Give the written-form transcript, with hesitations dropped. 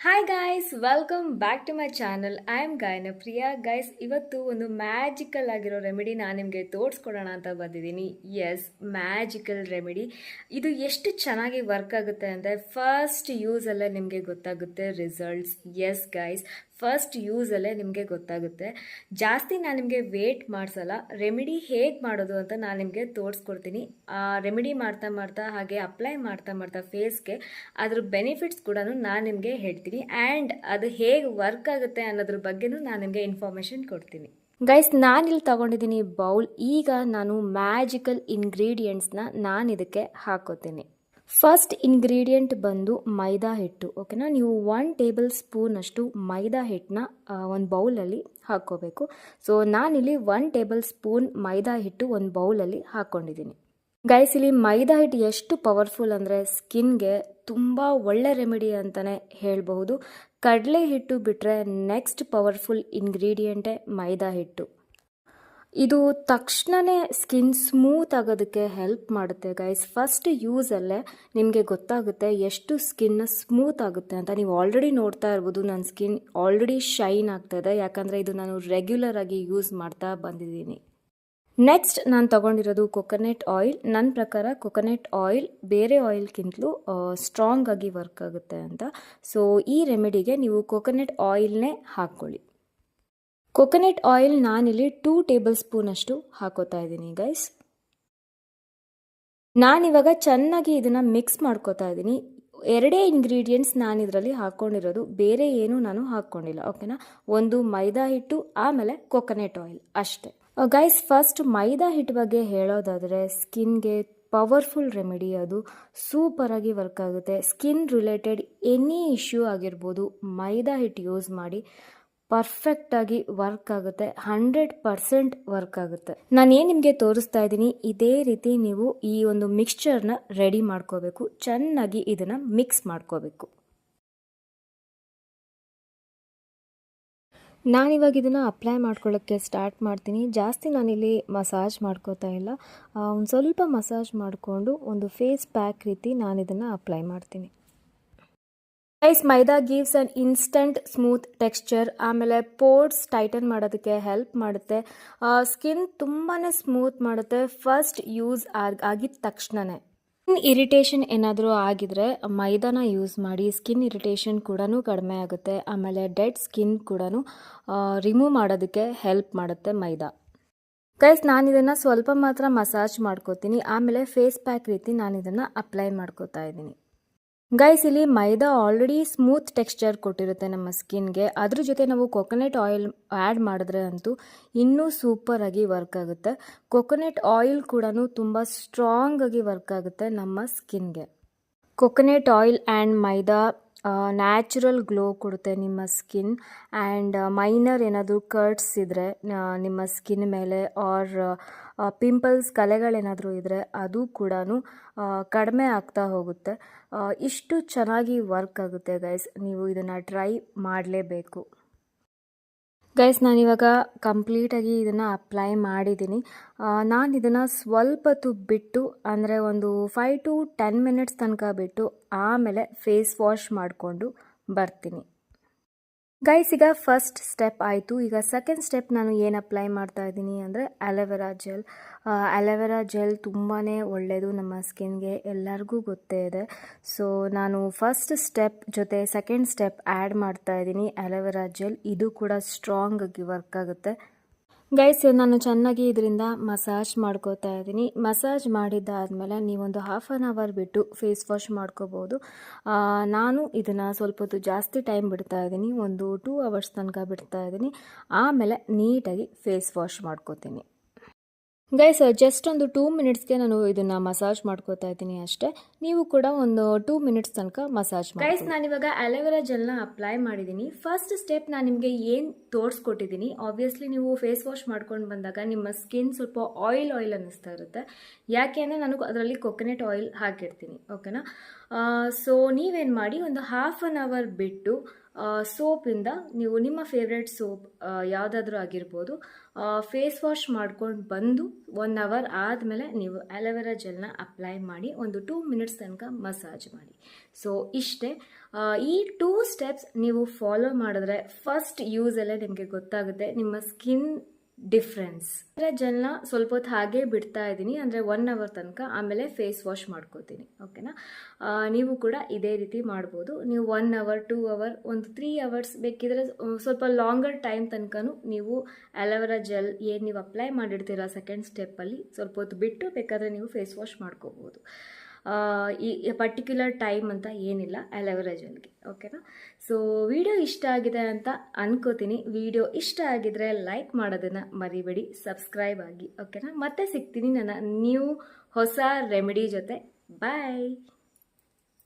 Hi guys, welcome back to my channel. I am Gayana Priya. Guys, ಇವತ್ತು ಒಂದು magical ಆಗಿರೋ remedy ನಾನು ನಿಮಗೆ ತೋರಿಸ್ಕೊಡೋಣ ಅಂತ ಬಂದಿದ್ದೀನಿ. Yes, magical remedy. ಇದು ಎಷ್ಟು ಚೆನ್ನಾಗಿ ವರ್ಕ್ ಆಗುತ್ತೆ ಅಂದರೆ ಫಸ್ಟ್ ಯೂಸಲ್ಲೇ ನಿಮಗೆ ಗೊತ್ತಾಗುತ್ತೆ ರಿಸಲ್ಟ್ಸ್. ಎಸ್ ಗೈಸ್, ಫಸ್ಟ್ ಯೂಸಲ್ಲೇ ನಿಮಗೆ ಗೊತ್ತಾಗುತ್ತೆ. ಜಾಸ್ತಿ ನಾನು ನಿಮಗೆ ವೇಟ್ ಮಾಡಿಸಲ್ಲ. ರೆಮಿಡಿ ಹೇಗೆ ಮಾಡೋದು ಅಂತ ನಾನು ನಿಮಗೆ ತೋರಿಸ್ಕೊಡ್ತೀನಿ. ರೆಮಿಡಿ ಮಾಡ್ತಾ ಮಾಡ್ತಾ ಹಾಗೆ ಅಪ್ಲೈ ಮಾಡ್ತಾ ಮಾಡ್ತಾ ಫೇಸ್ಗೆ ಅದ್ರ ಬೆನಿಫಿಟ್ಸ್ ಕೂಡ ನಾನು ನಿಮಗೆ ಹೇಳ್ತೀನಿ. ಆ್ಯಂಡ್ ಅದು ಹೇಗೆ ವರ್ಕ್ ಆಗುತ್ತೆ ಅನ್ನೋದ್ರ ಬಗ್ಗೆನೂ ನಾನು ನಿಮಗೆ ಇನ್ಫಾರ್ಮೇಷನ್ ಕೊಡ್ತೀನಿ. ಗೈಸ್, ನಾನಿಲ್ಲಿ ತಗೊಂಡಿದ್ದೀನಿ ಬೌಲ್. ಈಗ ನಾನು ಮ್ಯಾಜಿಕಲ್ ಇಂಗ್ರೀಡಿಯೆಂಟ್ಸ್ನ ನಾನು ಇದಕ್ಕೆ ಹಾಕೋತೀನಿ. ಫಸ್ಟ್ ಇಂಗ್ರೀಡಿಯೆಂಟ್ ಬಂದು ಮೈದಾ ಹಿಟ್ಟು. ಓಕೆನಾ, ನೀವು 1 ಟೇಬಲ್ ಸ್ಪೂನಷ್ಟು ಮೈದಾ ಹಿಟ್ಟನ್ನ ಒಂದು ಬೌಲಲ್ಲಿ ಹಾಕ್ಕೋಬೇಕು. ಸೊ ನಾನಿಲ್ಲಿ 1 ಟೇಬಲ್ ಸ್ಪೂನ್ ಮೈದಾ ಹಿಟ್ಟು ಒಂದು ಬೌಲಲ್ಲಿ ಹಾಕ್ಕೊಂಡಿದ್ದೀನಿ. ಗೈಸ್, ಇಲ್ಲಿ ಮೈದಾ ಹಿಟ್ಟು ಎಷ್ಟು ಪವರ್ಫುಲ್ ಅಂದರೆ ಸ್ಕಿನ್ಗೆ ತುಂಬ ಒಳ್ಳೆ ರೆಮಿಡಿ ಅಂತಲೇ ಹೇಳಬಹುದು. ಕಡಲೆ ಹಿಟ್ಟು ಬಿಟ್ಟರೆ ನೆಕ್ಸ್ಟ್ ಪವರ್ಫುಲ್ ಇಂಗ್ರೀಡಿಯೆಂಟೇ ಮೈದಾ ಹಿಟ್ಟು. ಇದು ತಕ್ಷಣವೇ ಸ್ಕಿನ್ ಸ್ಮೂತ್ ಆಗೋದಕ್ಕೆ ಹೆಲ್ಪ್ ಮಾಡುತ್ತೆ ಗೈಸ್. ಫಸ್ಟ್ ಯೂಸಲ್ಲೇ ನಿಮಗೆ ಗೊತ್ತಾಗುತ್ತೆ ಎಷ್ಟು ಸ್ಕಿನ್ ಸ್ಮೂತ್ ಆಗುತ್ತೆ ಅಂತ. ನೀವು ಆಲ್ರೆಡಿ ನೋಡ್ತಾ ಇರ್ಬೋದು, ನನ್ನ ಸ್ಕಿನ್ ಆಲ್ರೆಡಿ ಶೈನ್ ಆಗ್ತಾಯಿದೆ, ಯಾಕಂದರೆ ಇದು ನಾನು ರೆಗ್ಯುಲರ್ ಆಗಿ ಯೂಸ್ ಮಾಡ್ತಾ ಬಂದಿದ್ದೀನಿ. ನೆಕ್ಸ್ಟ್ ನಾನು ತೊಗೊಂಡಿರೋದು ಕೊಕೊನೆಟ್ ಆಯಿಲ್. ನನ್ನ ಪ್ರಕಾರ ಕೊಕೊನೆಟ್ ಆಯಿಲ್ ಬೇರೆ ಆಯಿಲ್ಗಿಂತಲೂ ಸ್ಟ್ರಾಂಗ್ ಆಗಿ ವರ್ಕ್ ಆಗುತ್ತೆ ಅಂತ. ಸೊ ಈ ರೆಮಿಡಿಗೆ ನೀವು ಕೊಕೊನೆಟ್ ಆಯಿಲ್ನೇ ಹಾಕ್ಕೊಳ್ಳಿ. ಕೊಕೊನೆಟ್ ಆಯಿಲ್ ನಾನಿಲ್ಲಿ 2 ಟೇಬಲ್ ಸ್ಪೂನಷ್ಟು ಹಾಕೋತಾ ಇದ್ದೀನಿ ಗೈಸ್. ನಾನಿವಾಗ ಚೆನ್ನಾಗಿ ಇದನ್ನು ಮಿಕ್ಸ್ ಮಾಡ್ಕೋತಾ ಇದ್ದೀನಿ. 2 ಇಂಗ್ರೀಡಿಯೆಂಟ್ಸ್ ನಾನು ಇದರಲ್ಲಿ ಹಾಕ್ಕೊಂಡಿರೋದು, ಬೇರೆ ಏನು ನಾನು ಹಾಕ್ಕೊಂಡಿಲ್ಲ. ಓಕೆನಾ, ಒಂದು ಮೈದಾ ಹಿಟ್ಟು, ಆಮೇಲೆ ಕೊಕೊನೆಟ್ ಆಯಿಲ್ ಅಷ್ಟೇ. ಗೈಸ್, ಫಸ್ಟ್ ಮೈದಾ ಹಿಟ್ಟು ಬಗ್ಗೆ ಹೇಳೋದಾದರೆ ಸ್ಕಿನ್ಗೆ ಪವರ್ಫುಲ್ ರೆಮಿಡಿ. ಅದು ಸೂಪರಾಗಿ ವರ್ಕ್ ಆಗುತ್ತೆ. ಸ್ಕಿನ್ ರಿಲೇಟೆಡ್ ಎನಿ ಇಶ್ಯೂ ಆಗಿರ್ಬೋದು, ಮೈದಾ ಹಿಟ್ಟು ಯೂಸ್ ಮಾಡಿ ಪರ್ಫೆಕ್ಟಾಗಿ ವರ್ಕ್ ಆಗುತ್ತೆ. 100% ವರ್ಕ್ ಆಗುತ್ತೆ. ನಾನೇನು ನಿಮಗೆ ತೋರಿಸ್ತಾ ಇದ್ದೀನಿ, ಇದೇ ರೀತಿ ನೀವು ಈ ಒಂದು ಮಿಕ್ಸ್ಚರ್ನ ರೆಡಿ ಮಾಡ್ಕೋಬೇಕು. ಚೆನ್ನಾಗಿ ಇದನ್ನು ಮಿಕ್ಸ್ ಮಾಡ್ಕೋಬೇಕು. ನಾನಿವಾಗ ಇದನ್ನು ಅಪ್ಲೈ ಮಾಡ್ಕೊಳ್ಳೋಕ್ಕೆ ಸ್ಟಾರ್ಟ್ ಮಾಡ್ತೀನಿ. ಜಾಸ್ತಿ ನಾನಿಲ್ಲಿ ಮಸಾಜ್ ಮಾಡ್ಕೋತಾ ಇಲ್ಲ, ಒಂದು ಸ್ವಲ್ಪ ಮಸಾಜ್ ಮಾಡಿಕೊಂಡು ಒಂದು ಫೇಸ್ ಪ್ಯಾಕ್ ರೀತಿ ನಾನು ಇದನ್ನು ಅಪ್ಲೈ ಮಾಡ್ತೀನಿ. ಗೈಸ್, ಮೈದಾ ಗಿವ್ಸ್ ಅನ್ ಇನ್ಸ್ಟಂಟ್ ಸ್ಮೂತ್ ಟೆಕ್ಸ್ಚರ್. ಆಮೇಲೆ ಪೋರ್ಸ್ ಟೈಟನ್ ಮಾಡೋದಕ್ಕೆ ಹೆಲ್ಪ್ ಮಾಡುತ್ತೆ. ಸ್ಕಿನ್ ತುಂಬಾ ಸ್ಮೂತ್ ಮಾಡುತ್ತೆ ಫಸ್ಟ್ ಯೂಸ್ ಆಗಿದ ತಕ್ಷಣವೇ. ಸ್ಕಿನ್ ಇರಿಟೇಷನ್ ಏನಾದರೂ ಆಗಿದ್ರೆ ಮೈದಾನ ಯೂಸ್ ಮಾಡಿ. ಸ್ಕಿನ್ ಇರಿಟೇಷನ್ ಕೂಡ ಕಡಿಮೆ ಆಗುತ್ತೆ. ಆಮೇಲೆ ಡೆಡ್ ಸ್ಕಿನ್ ಕೂಡ ರಿಮೂವ್ ಮಾಡೋದಕ್ಕೆ ಹೆಲ್ಪ್ ಮಾಡುತ್ತೆ ಮೈದಾ. ಗೈಸ್, ನಾನಿದನ್ನು ಸ್ವಲ್ಪ ಮಾತ್ರ ಮಸಾಜ್ ಮಾಡ್ಕೋತೀನಿ. ಆಮೇಲೆ ಫೇಸ್ ಪ್ಯಾಕ್ ರೀತಿ ನಾನು ಇದನ್ನು ಅಪ್ಲೈ ಮಾಡ್ಕೋತಾ ಇದ್ದೀನಿ. ಗೈಸ್, ಇಲ್ಲಿ ಮೈದಾ ಆಲ್ರೆಡಿ ಸ್ಮೂತ್ ಟೆಕ್ಸ್ಚರ್ ಕೊಟ್ಟಿರುತ್ತೆ ನಮ್ಮ ಸ್ಕಿನ್ಗೆ. ಅದ್ರ ಜೊತೆ ನಾವು ಕೊಕೊನೆಟ್ ಆಯಿಲ್ ಆ್ಯಡ್ ಮಾಡಿದ್ರೆ ಅಂತೂ ಇನ್ನೂ ಸೂಪರಾಗಿ ವರ್ಕ್ ಆಗುತ್ತೆ. ಕೊಕೊನೆಟ್ ಆಯಿಲ್ ಕೂಡ ತುಂಬ ಸ್ಟ್ರಾಂಗ್ ಆಗಿ ವರ್ಕ್ ಆಗುತ್ತೆ ನಮ್ಮ ಸ್ಕಿನ್ಗೆ. Coconut oil and maida natural glow ಕೊಡುತ್ತೆ ನಿಮ್ಮ ಸ್ಕಿನ್. ಆ್ಯಂಡ್ ಮೈನರ್ ಏನಾದರೂ ಕರ್ಟ್ಸ್ ಇದ್ದರೆ ನಿಮ್ಮ ಸ್ಕಿನ್ ಮೇಲೆ, ಆರ್ ಪಿಂಪಲ್ಸ್ ಕಲೆಗಳೇನಾದರೂ ಇದ್ದರೆ ಅದು ಕೂಡ ಕಡಿಮೆ ಆಗ್ತಾ ಹೋಗುತ್ತೆ. ಇಷ್ಟು ಚೆನ್ನಾಗಿ ವರ್ಕ್ ಆಗುತ್ತೆ ಗೈಸ್. ನೀವು ಇದನ್ನು ಟ್ರೈ ಮಾಡಲೇಬೇಕು. ಗೈಸ್, ನಾನಿವಾಗ ಕಂಪ್ಲೀಟಾಗಿ ಇದನ್ನು ಅಪ್ಲೈ ಮಾಡಿದ್ದೀನಿ. ನಾನು ಇದನ್ನು ಸ್ವಲ್ಪ ಹೊತ್ತು ಬಿಟ್ಟು, ಅಂದರೆ ಒಂದು 5 to 10 ಮಿನಿಟ್ಸ್ ತನಕ ಬಿಟ್ಟು ಆಮೇಲೆ ಫೇಸ್ ವಾಶ್ ಮಾಡಿಕೊಂಡು ಬರ್ತೀನಿ. ಗೈಸ್, ಈಗ ಫಸ್ಟ್ ಸ್ಟೆಪ್ ಆಯಿತು. ಈಗ ಸೆಕೆಂಡ್ ಸ್ಟೆಪ್ ನಾನು ಏನು ಅಪ್ಲೈ ಮಾಡ್ತಾ ಇದ್ದೀನಿ ಅಂದರೆ ಅಲೋವೆರಾ ಜೆಲ್. ಅಲೋವೆರಾ ಜೆಲ್ ತುಂಬಾ ಒಳ್ಳೆಯದು ನಮ್ಮ ಸ್ಕಿನ್ಗೆ, ಎಲ್ಲರಿಗೂ ಗೊತ್ತೇ ಇದೆ. ಸೊ ನಾನು ಫಸ್ಟ್ ಸ್ಟೆಪ್ ಜೊತೆ ಸೆಕೆಂಡ್ ಸ್ಟೆಪ್ ಆ್ಯಡ್ ಮಾಡ್ತಾ ಇದ್ದೀನಿ ಅಲೋವೆರಾ ಜೆಲ್. ಇದು ಕೂಡ ಸ್ಟ್ರಾಂಗ್ ಆಗಿ ವರ್ಕ್ ಆಗುತ್ತೆ. ಗೈಸ್, ನಾನು ಚೆನ್ನಾಗಿ ಇದರಿಂದ ಮಸಾಜ್ ಮಾಡ್ಕೋತಾ ಇದ್ದೀನಿ. ಮಸಾಜ್ ಮಾಡಿದ್ದಾದಮೇಲೆ ನೀವೊಂದು 1/2 ಅವರ್ ಬಿಟ್ಟು ಫೇಸ್ ವಾಶ್ ಮಾಡ್ಕೋಬೋದು. ನಾನು ಇದನ್ನು ಸ್ವಲ್ಪ ಹೊತ್ತು ಜಾಸ್ತಿ ಟೈಮ್ ಬಿಡ್ತಾ ಇದ್ದೀನಿ, ಒಂದು 2 ಅವರ್ಸ್ ತನಕ ಬಿಡ್ತಾ ಇದ್ದೀನಿ. ಆಮೇಲೆ ನೀಟಾಗಿ ಫೇಸ್ ವಾಶ್ ಮಾಡ್ಕೋತೀನಿ. ಗೈಸ್, ಜಸ್ಟ್ ಒಂದು 2 ಮಿನಿಟ್ಸ್ಗೆ ನಾನು ಇದನ್ನು ಮಸಾಜ್ ಮಾಡ್ಕೋತಾ ಇದ್ದೀನಿ ಅಷ್ಟೇ. ನೀವು ಕೂಡ ಒಂದು 2 ಮಿನಿಟ್ಸ್ ತನಕ ಮಸಾಜ್ ಮಾಡಿ. ಗೈಸ್, ನಾನಿವಾಗ ಅಲೋವೆರಾ ಜೆಲ್ನ ಅಪ್ಲೈ ಮಾಡಿದ್ದೀನಿ. ಫಸ್ಟ್ ಸ್ಟೆಪ್ ನಾನು ನಿಮಗೆ ಏನು ತೋರಿಸ್ಕೊಟ್ಟಿದ್ದೀನಿ. ಆಬ್ವಿಯಸ್ಲಿ ನೀವು ಫೇಸ್ ವಾಶ್ ಮಾಡ್ಕೊಂಡು ಬಂದಾಗ ನಿಮ್ಮ ಸ್ಕಿನ್ ಸ್ವಲ್ಪ ಆಯಿಲ್ ಅನ್ನಿಸ್ತಾ ಇರುತ್ತೆ. ಯಾಕೆ ಅಂದರೆ ನಾನು ಅದರಲ್ಲಿ ಕೊಕೊನೆಟ್ ಆಯಿಲ್ ಹಾಕಿರ್ತೀನಿ. ಓಕೆನಾ, ಸೊ ನೀವೇನು ಮಾಡಿ, ಒಂದು 1/2 ಅವರ್ ಬಿಟ್ಟು ಸೋಪಿಂದ ನೀವು ನಿಮ್ಮ ಫೇವ್ರೆಟ್ ಸೋಪ್ ಯಾವುದಾದ್ರೂ ಆಗಿರ್ಬೋದು, ಫೇಸ್ ವಾಶ್ ಮಾಡ್ಕೊಂಡು ಬಂದು 1 ಅವರ್ ಆದಮೇಲೆ ನೀವು ಅಲೋವೆರಾ ಜೆಲ್ನ ಅಪ್ಲೈ ಮಾಡಿ ಒಂದು 2 ಮಿನಿಟ್ಸ್ ತನಕ ಮಸಾಜ್ ಮಾಡಿ. ಸೊ ಇಷ್ಟೇ. ಈ 2 ಸ್ಟೆಪ್ಸ್ ನೀವು ಫಾಲೋ ಮಾಡಿದ್ರೆ ಫಸ್ಟ್ ಯೂಸಲ್ಲೇ ನಿಮಗೆ ಗೊತ್ತಾಗುತ್ತೆ ನಿಮ್ಮ ಸ್ಕಿನ್ ಡಿಫ್ರೆನ್ಸ್. ಜೆಲ್ನ ಸ್ವಲ್ಪ ಹೊತ್ತು ಹಾಗೆ ಬಿಡ್ತಾ ಇದ್ದೀನಿ, ಅಂದರೆ 1 ಅವರ್ ತನಕ. ಆಮೇಲೆ ಫೇಸ್ ವಾಶ್ ಮಾಡ್ಕೋತೀನಿ. ಓಕೆನಾ, ನೀವು ಕೂಡ ಇದೇ ರೀತಿ ಮಾಡ್ಬೋದು. ನೀವು 1 ಅವರ್ 2 ಅವರ್ ಒಂದು 3 ಅವರ್ಸ್ ಬೇಕಿದ್ರೆ ಸ್ವಲ್ಪ ಲಾಂಗರ್ ಟೈಮ್ ತನಕನೂ ನೀವು ಅಲೋವೆರಾ ಜೆಲ್ ಏನು ನೀವು ಅಪ್ಲೈ ಮಾಡಿರ್ತೀರ ಸೆಕೆಂಡ್ ಸ್ಟೆಪ್ಪಲ್ಲಿ ಸ್ವಲ್ಪ ಹೊತ್ತು ಬಿಟ್ಟು ಬೇಕಾದರೆ ನೀವು ಫೇಸ್ ವಾಶ್ ಮಾಡ್ಕೋಬೋದು. ಈ ಪರ್ಟಿಕ್ಯುಲರ್ ಟೈಮ್ ಅಂತ ಏನಿಲ್ಲ ಅಲೋವೆರಾ ಜೆಲ್ಗೆ. ಓಕೆನಾ, ಸೊ ವಿಡಿಯೋ ಇಷ್ಟ ಆಗಿದೆ ಅಂತ ಅನ್ಕೋತೀನಿ. ವಿಡಿಯೋ ಇಷ್ಟ ಆಗಿದ್ರೆ ಲೈಕ್ ಮಾಡೋದನ್ನು ಮರಿಬೇಡಿ, ಸಬ್ಸ್ಕ್ರೈಬ್ ಆಗಿ. ಓಕೆನಾ, ಮತ್ತೆ ಸಿಗ್ತೀನಿ ನನ್ನ ನ್ಯೂ ಹೊಸ ರೆಮಿಡಿ ಜೊತೆ. ಬಾಯ್.